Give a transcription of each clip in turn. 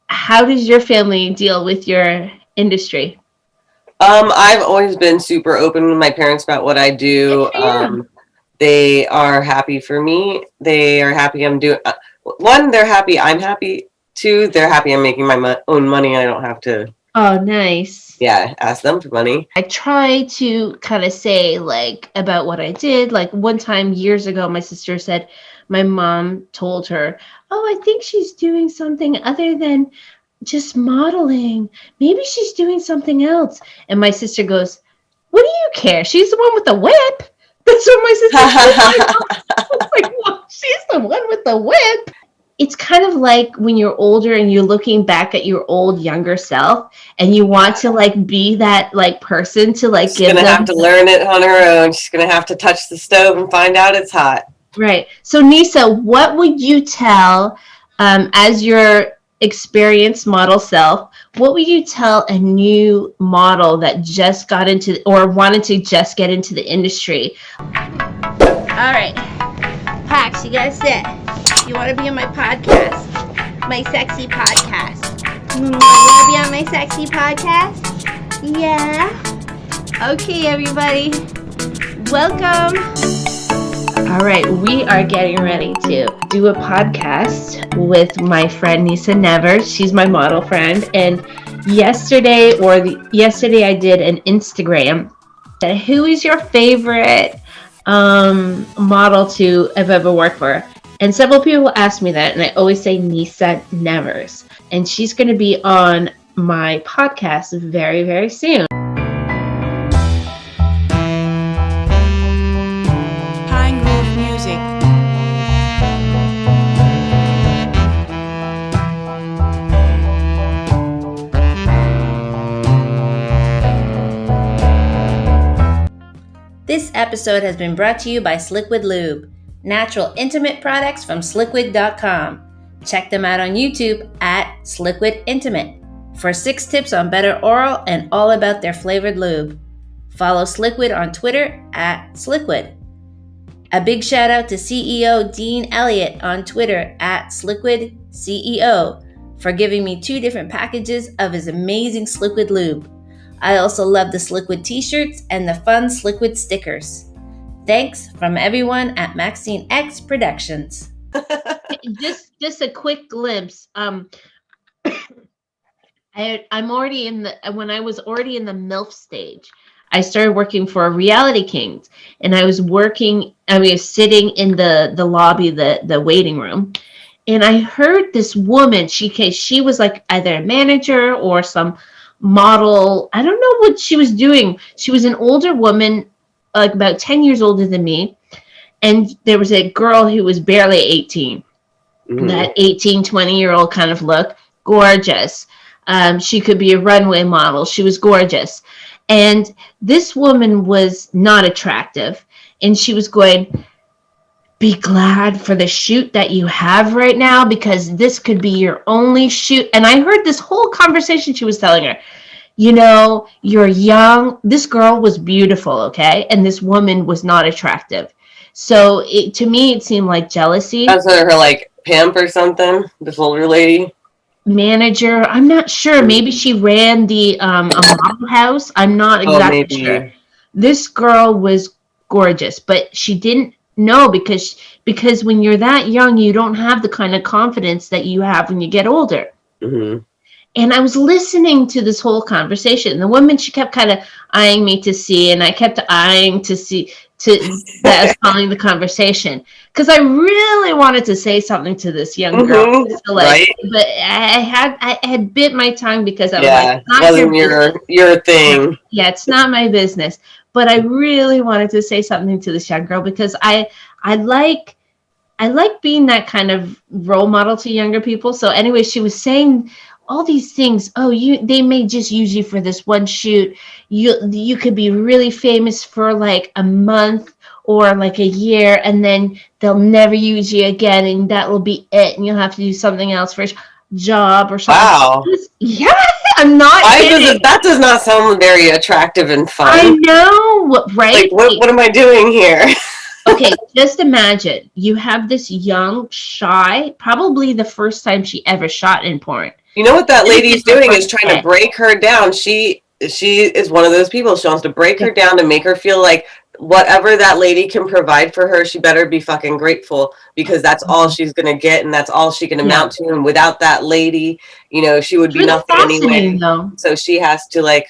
how does your family deal with your industry? I've always been super open with my parents about what I Good do. for you. They are happy for me. They are happy I'm doing. One, they're happy I'm happy. Two, they're happy I'm making my own money and I don't have to, Oh, nice. yeah, ask them for money. I try to kind of say like about what I did. Like one time years ago, my sister said my mom told her, "Oh, I think she's doing something other than just modeling. Maybe she's doing something else." And my sister goes, "What do you care? She's the one with the whip." That's what my sister told my mom. I was like, "Well, she's the one with the whip." It's kind of like when you're older and you're looking back at your old younger self and you want to like be that like person to like She's give gonna have them to learn it on her own. She's gonna have to touch the stove and find out it's hot. right. So Nyssa, what would you tell as your experienced model self? What would you tell a new model that just got into or wanted to just get into the industry? All right, Pax, you gotta sit. You want to be on my podcast, my sexy podcast? You want to be on my sexy podcast? Yeah. Okay, everybody, welcome. All right, we are getting ready to do a podcast with my friend Nyssa Nevers. She's my model friend, and yesterday I did an Instagram. Who is your favorite model to have ever worked for? And several people ask me that, and I always say Nyssa Nevers. And she's going to be on my podcast very, very soon. Pine Grove Music. This episode has been brought to you by Sliquid Lube, natural intimate products from sliquid.com. Check them out on YouTube at Sliquid Intimate for 6 tips on better oral and all about their flavored lube. Follow Sliquid on Twitter at Sliquid. A big shout out to CEO Dean Elliott on Twitter at Sliquid CEO for giving me 2 different packages of his amazing Sliquid lube. I also love the Sliquid t-shirts and the fun Sliquid stickers. Thanks from everyone at Maxine X Productions. Just a quick glimpse. I'm already in the when I was already in the MILF stage. I started working for Reality Kings, and I was sitting in the lobby, the waiting room, and I heard this woman. She was like either a manager or some model. I don't know what she was doing. She was an older woman, like about 10 years older than me. And there was a girl who was barely 18, that 18, 20-year-old kind of look, gorgeous. She could be a runway model. She was gorgeous. And this woman was not attractive. And she was going, "Be glad for the shoot that you have right now, because this could be your only shoot." And I heard this whole conversation she was telling her. You know, you're young. This girl was beautiful, okay? And this woman was not attractive. So to me, it seemed like jealousy. That's her like pimp or something. This older lady. Manager, I'm not sure. Maybe she ran a model house. I'm not exactly sure. This girl was gorgeous, but she didn't know because when you're that young, you don't have the kind of confidence that you have when you get older. Mm-hmm. And I was listening to this whole conversation. The woman, she kept kind of eyeing me to see, and I kept eyeing to see that I was following the conversation, because I really wanted to say something to this young girl. So right. But I had bit my tongue because I was like, not wasn't your thing. Yeah, it's not my business. But I really wanted to say something to this young girl because I like being that kind of role model to younger people. So anyway, she was saying all these things. Oh, they may just use you for this one shoot. You could be really famous for like a month or like a year, and then they'll never use you again, and that will be it, and you'll have to do something else for a job or something. Wow. Yeah, I'm not kidding. That does not sound very attractive and fun. I know, right? Like, what am I doing here? Okay, just imagine you have this young, shy, probably the first time she ever shot in porn. You know what that lady's doing is trying to Yeah. break her down. She is one of those people. She wants to break her down to make her feel like whatever that lady can provide for her, she better be fucking grateful, because that's all she's gonna get and that's all she can amount to. And without that lady, you know, she would be really nothing anyway. though. So she has to like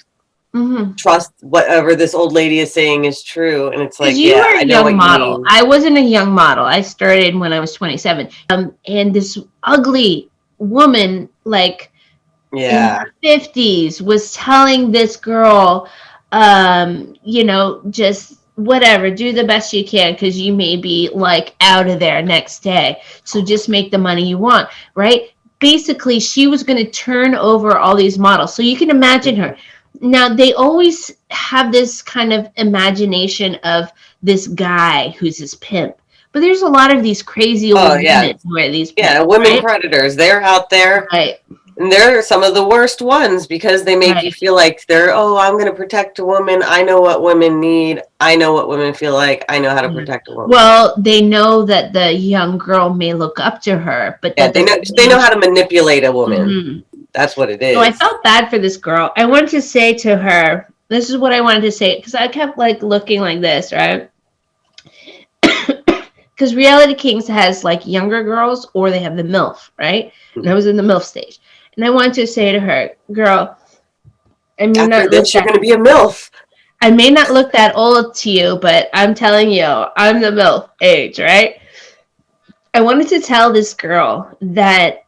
trust whatever this old lady is saying is true. And it's like, you yeah, were a I know what young you model. mean. I wasn't a young model. I started when I was 27. And this ugly woman, like Yeah. in her 50s, was telling this girl, you know, just whatever, do the best you can because you may be like out of there next day. So just make the money you want, right? Basically, she was going to turn over all these models. So you can imagine her. Now, they always have this kind of imagination of this guy who's his pimp. But there's a lot of these crazy old women who are these pimps, women predators. They're out there. Right. And they're some of the worst ones because they make you feel like I'm going to protect a woman. I know what women need. I know what women feel like. I know how to protect a woman. Well, they know that the young girl may look up to her, but they know how to manipulate a woman. That's what it is. So I felt bad for this girl. I wanted to say to her, this is what I wanted to say, because I kept like looking like this, right? Because Reality Kings has like younger girls or they have the MILF, right? And I was in the MILF stage. And I wanted to say to her, girl, I may After not this, you're going to be a MILF. I may not look that old to you, but I'm telling you, I'm the MILF age, right? I wanted to tell this girl that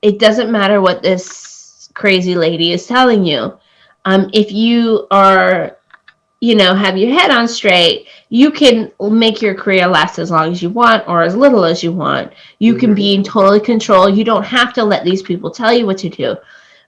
it doesn't matter what this crazy lady is telling you. If you are, you know, have your head on straight, you can make your career last as long as you want or as little as you want. You can be in total control. You don't have to let these people tell you what to do.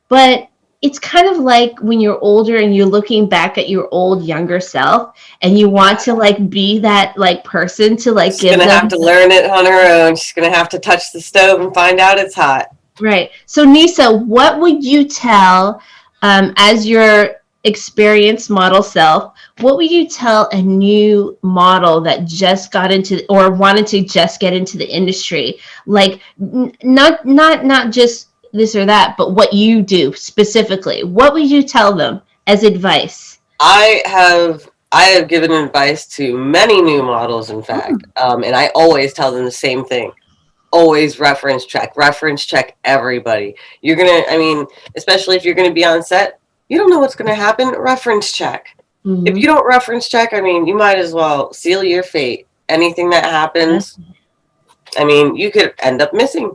But it's kind of like when you're older and you're looking back at your old younger self and you want to like be that like person to like She's going to have to learn it on her own. She's going to have to touch the stove and find out it's hot. Right. So Nyssa, what would you tell as your experienced model self, what would you tell a new model that just got into or wanted to just get into the industry? Like not just this or that, but what you do specifically. What would you tell them as advice? I have given advice to many new models, in fact, and I always tell them the same thing. Always reference check everybody. You're going to, I mean, especially if you're going to be on set, you don't know what's going to happen. Reference check. If you don't reference check, I mean, you might as well seal your fate. Anything that happens, I mean, you could end up missing.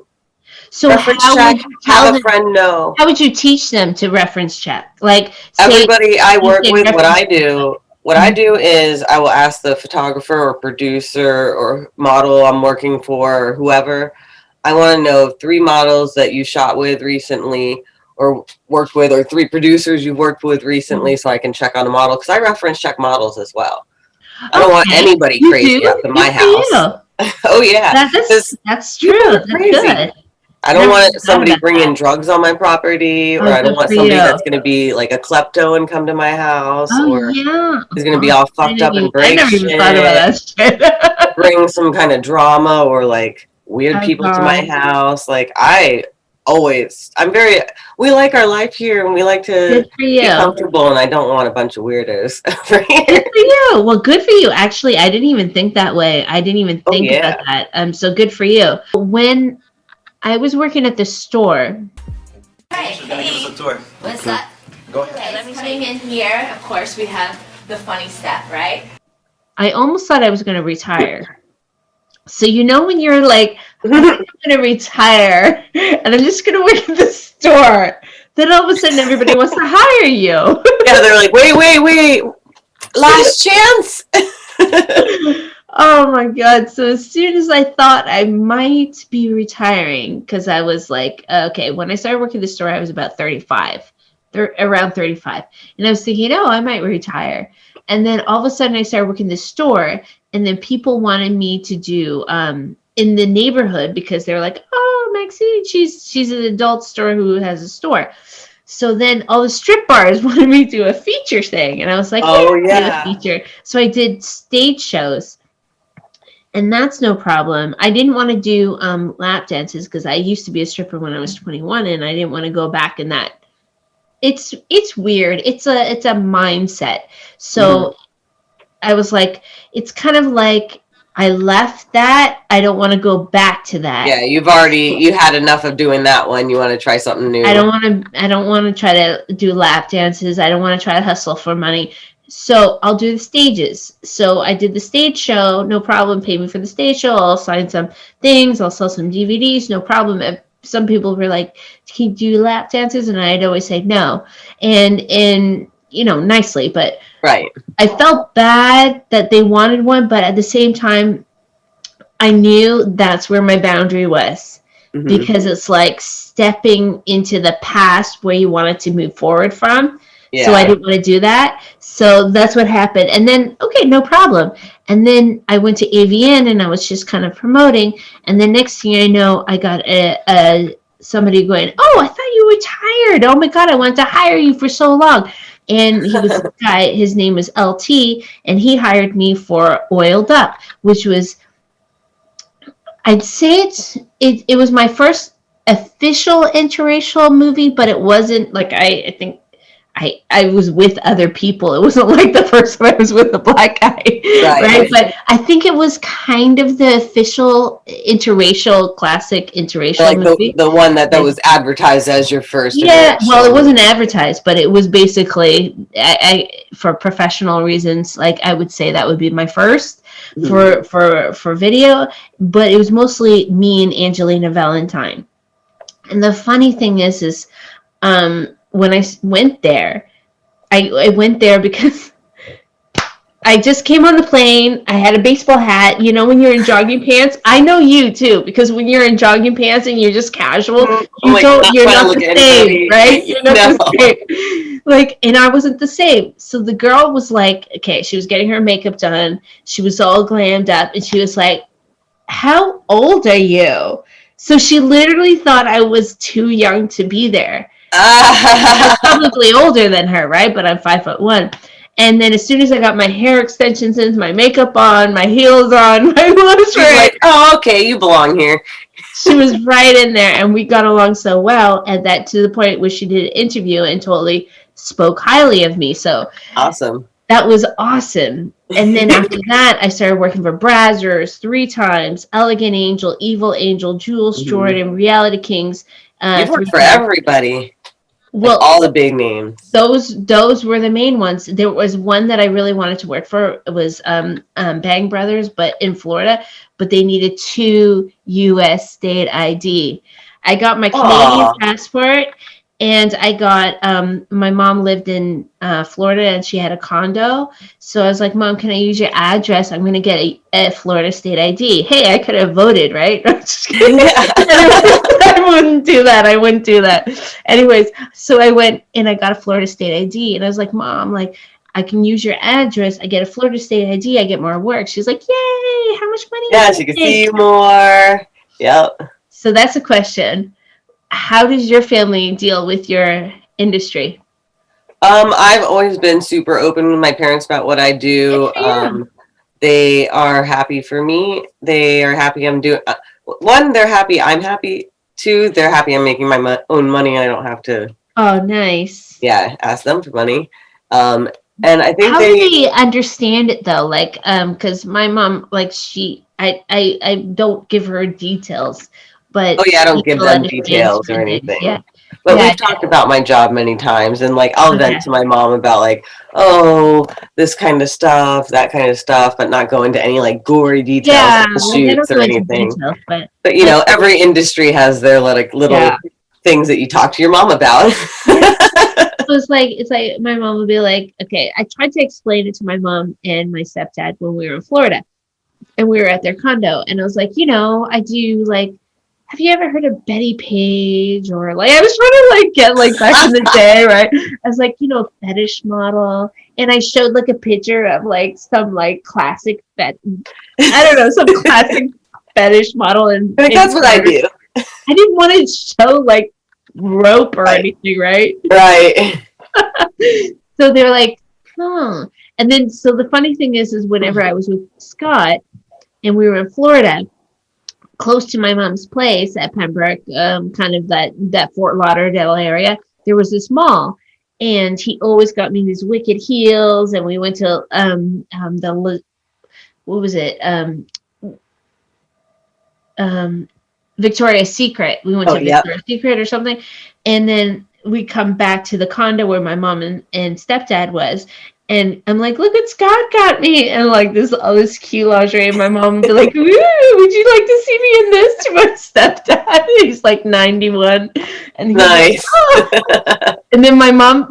So reference check, have a friend know. How would you teach them to reference check? Like everybody I work with, what I do is I will ask the photographer or producer or model I'm working for or whoever, I want to know 3 models that you shot with recently or worked with, or 3 producers you've worked with recently, so I can check on the model, because I reference check models as well. I don't want anybody crazy up in my house. Oh yeah, that's true. That's good. I don't want somebody bringing drugs on my property, or I don't want somebody that's going to be like a klepto and come to my house, or is going to be all fucked up and break shit. Thought about that. Bring some kind of drama or like weird people to my house. Like we like our life here and we like to be comfortable, and I don't want a bunch of weirdos over here. Good for you. Well, good for you. Actually, I didn't even think that way. I didn't even think about that. So good for you. When I was working at the store. Hey, She's gonna give us a tour. What's that? Go ahead. Okay, let me coming in here. Of course, we have the funny stuff, right? I almost thought I was going to retire. So you know when you're like, I'm going to retire and I'm just going to work at the store. Then all of a sudden everybody wants to hire you. Yeah, they're like, wait. Last chance. Oh my God. So as soon as I thought I might be retiring, because I was like, okay, when I started working at the store, I was about 35. Around 35. And I was thinking, I might retire. And then all of a sudden I started working the store, and then people wanted me to do in the neighborhood, because they were like, oh, Maxine, she's an adult store who has a store. So then all the strip bars wanted me to do a feature thing. And I was like, do a feature. So I did stage shows. and that's no problem. I didn't want to do lap dances because I used to be a stripper when I was 21, and I didn't want to go back in that. It's weird. It's a mindset. So I was like, it's kind of like I left that. I don't want to go back to that. Yeah, you had enough of doing that one. You want to try something new. I don't want to try to do lap dances. I don't want to try to hustle for money. So I'll do the stages. So I did the stage show, no problem. Pay me for the stage show. I'll sign some things. I'll sell some DVDs, no problem. Some people were like, "Can you do lap dances?" And I'd always say no, and nicely. But right, I felt bad that they wanted one, but at the same time, I knew that's where my boundary was. Because it's like stepping into the past where you wanted to move forward from. Yeah. So I didn't want to do that. So that's what happened. And then, okay, no problem. And then I went to AVN and I was just kind of promoting. And then next thing I know, I got somebody going, "Oh, I thought you retired. Oh my God, I wanted to hire you for so long." And he was a guy, his name was LT, and he hired me for Oiled Up, which was, I'd say it was my first official interracial movie, but it wasn't like I think I was with other people. It wasn't like the first time I was with a black guy, right? But I think it was kind of the official classic interracial movie. The one that was advertised as your first. Yeah, well, it wasn't advertised, but it was basically, I for professional reasons, like I would say that would be my first for video, but it was mostly me and Angelina Valentine. And the funny thing is when I went there, I went there because I just came on the plane. I had a baseball hat. You know, when you're in jogging pants, I know you too, because when you're in jogging pants and you're just casual, you're not the same, right? You're not the same. Like, and I wasn't the same. So the girl was like, okay, she was getting her makeup done. She was all glammed up, and she was like, "How old are you?" So she literally thought I was too young to be there. I'm probably older than her, right? But I'm 5'1". And then as soon as I got my hair extensions in, my makeup on, my heels on, my was right. Like, "Oh, okay, you belong here." She was right in there, and we got along so well, and that to the point where she did an interview and totally spoke highly of me. So awesome. That was awesome. And then after that, I started working for Brazzers 3 times, Elegant Angel, Evil Angel, Jules Jordan, Reality Kings. You've worked for everybody. Well, like all the big names. Those were the main ones. There was one that I really wanted to work for. It was Bang Brothers, but in Florida. But they needed 2 U.S. state ID. I got my Canadian passport, and I got my mom lived in Florida, and she had a condo. So I was like, "Mom, can I use your address? I'm going to get a Florida state ID." Hey, I could have voted, right? I'm just kidding. I wouldn't do that. Anyways, so I went and I got a Florida state ID, and I was like, "Mom, like, I can use your address. I get a Florida state ID. I get more work." She's like, "Yay! How much money?" Yeah, she can see you more. Yep. So that's a question. How does your family deal with your industry? I've always been super open with my parents about what I do. They are happy for me. They are happy I'm doing. 1, they're happy I'm happy. 2, they're happy I'm making my own money and I don't have to. Oh, nice. Yeah, ask them for money. And I think how do they understand it though? Like, because my mom, like, I don't give her details. But I don't give them details or anything. Yeah. But we've talked about my job many times, and like I'll vent to my mom about like, "Oh, this kind of stuff, that kind of stuff," but not go into any like gory details of the shoots or anything. Details, but you know, every industry has their like little things that you talk to your mom about. It's like my mom would be like, okay, I tried to explain it to my mom and my stepdad when we were in Florida, and we were at their condo, and I was like, I do like. Have you ever heard of Betty Page? Or like, I was trying to like get like back in the day, right? I was like, fetish model. And I showed like a picture of like some like classic some classic fetish model. And that's what I do. I didn't want to show like rope or anything, right? Right. So they're like, huh. And then, so the funny thing is whenever I was with Scott, and we were in Florida, close to my mom's place at Pembroke, kind of that Fort Lauderdale area. There was this mall, and he always got me these wicked heels, and we went to what was it? Victoria's Secret. We went to Victoria's Secret or something, and then we come back to the condo where my mom and stepdad was. And I'm like, look what Scott got me. And like all this cute lingerie. And my mom would be like, ooh, would you like to see me in this? To my stepdad. He's like 91. And he's nice. like, oh. And then my mom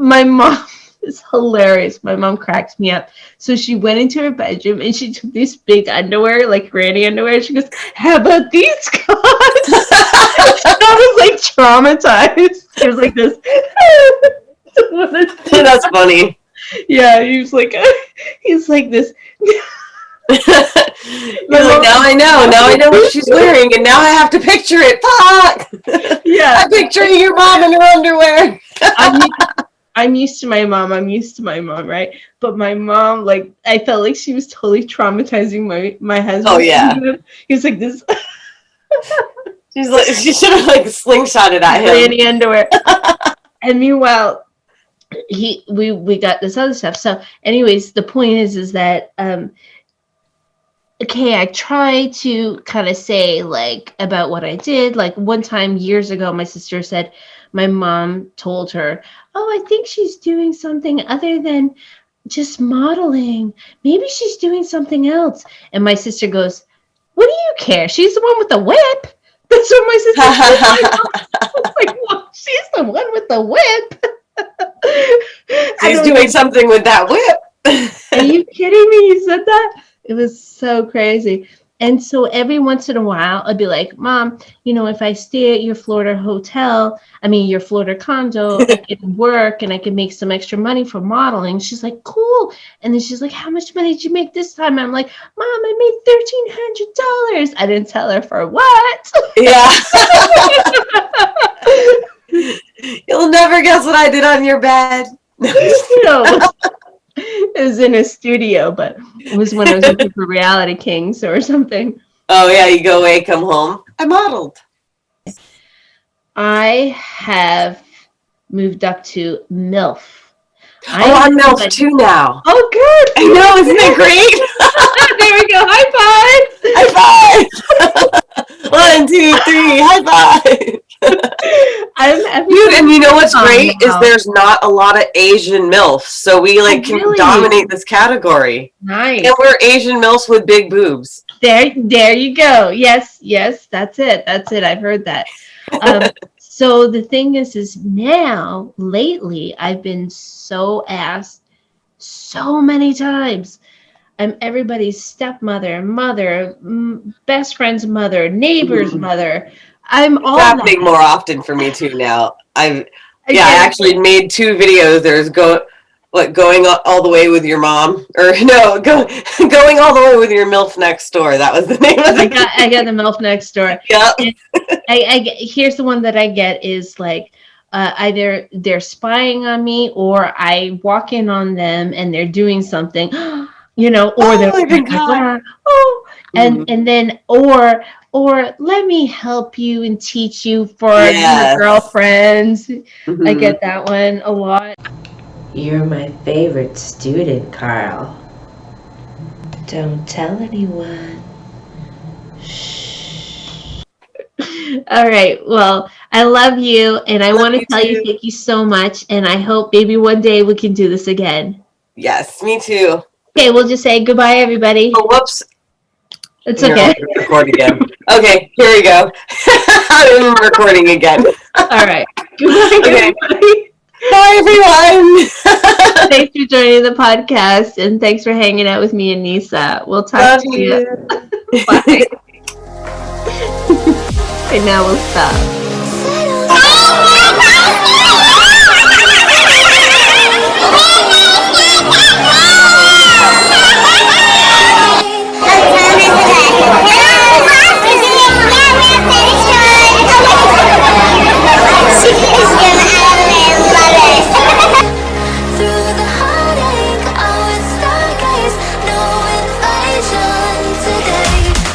is hilarious. My mom cracks me up. So she went into her bedroom and she took these big underwear, like granny underwear. She goes, how about these, Scott? I was like traumatized. She was like this. That's funny. Yeah, he's like this. He's like, now I know what she's wearing, and now I have to picture it. Fuck! Yeah. I'm picturing your mom in her underwear. I'm used to my mom, right? But my mom, like, I felt like she was totally traumatizing my husband. Oh, yeah. He was like this. She should have, like, slingshotted at him. Granny underwear. And meanwhile, we got this other stuff. So anyways, the point is that okay, I try to kind of say like about what I did. Like one time years ago, my sister said my mom told her, oh, I think she's doing something other than just modeling. Maybe she's doing something else. And my sister goes, what do you care? She's the one with the whip. That's what my sister said. I was like, well, she's the one with the whip. She's doing something with that whip. Are you kidding me? You said that? It was so crazy. And so every once in a while, I'd be like, Mom, if I stay at your Florida your Florida condo, I can work and I can make some extra money for modeling. She's like, cool. And then she's like, how much money did you make this time? And I'm like, Mom, I made $1,300. I didn't tell her for what. Yeah. You'll never guess what I did on your bed. It was in a studio, but it was when I was looking for Reality Kings or something. Oh, yeah, you go away, come home. I modeled. I have moved up to MILF. I'm MILF too now. Oh, good. I know, isn't it great? There we go. High five. High five. 1, 2, 3. High five. Dude, and you know what's great is there's not a lot of Asian MILFs, so we can dominate this category. Nice. And we're Asian MILFs with big boobs. There you go. Yes, that's it. I've heard that. So the thing is now lately I've been so asked so many times. I'm everybody's stepmother, mother, best friend's mother, neighbor's mother. I'm all happening that. more often for me too now. I actually made 2 videos. There's going all the way with your mom, or no, going all the way with your MILF next door. That was the name of it. I got the MILF next door. Yeah. Here's the one that I get is like either they're spying on me or I walk in on them and they're doing something, or they're like, and then or let me help you and teach you for your girlfriends. Mm-hmm. I get that one a lot. You're my favorite student, Carl. Don't tell anyone. Shh. All right. Well, I love you, and I want to tell you thank you so much, and I hope maybe one day we can do this again. Yes, me too. Okay, we'll just say goodbye, everybody. Oh, whoops. It's okay. Record again. Okay, here we go. I'm recording again. All right. Goodbye, everybody. Bye, everyone. Thanks for joining the podcast, and thanks for hanging out with me and Nyssa. We'll talk to you. Bye. And now we'll stop. Through the heartache, I would stargaze, no invasion today.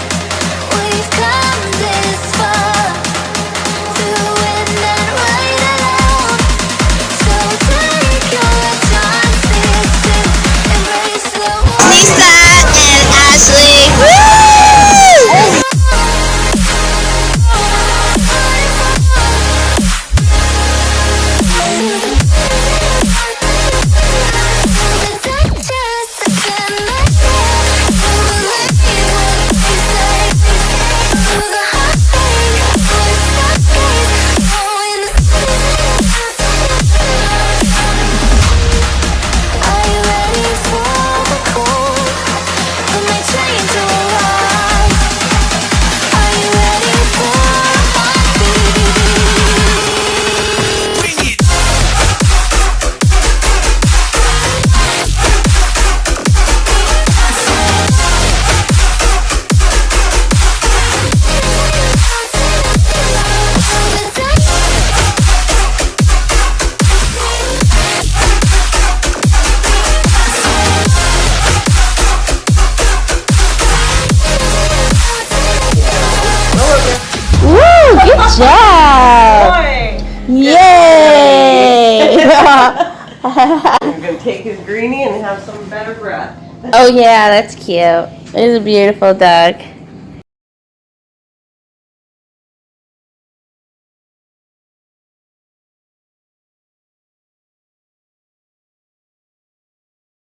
We're gonna take his greenie and have some better breath. Oh yeah, that's cute. He's a beautiful dog.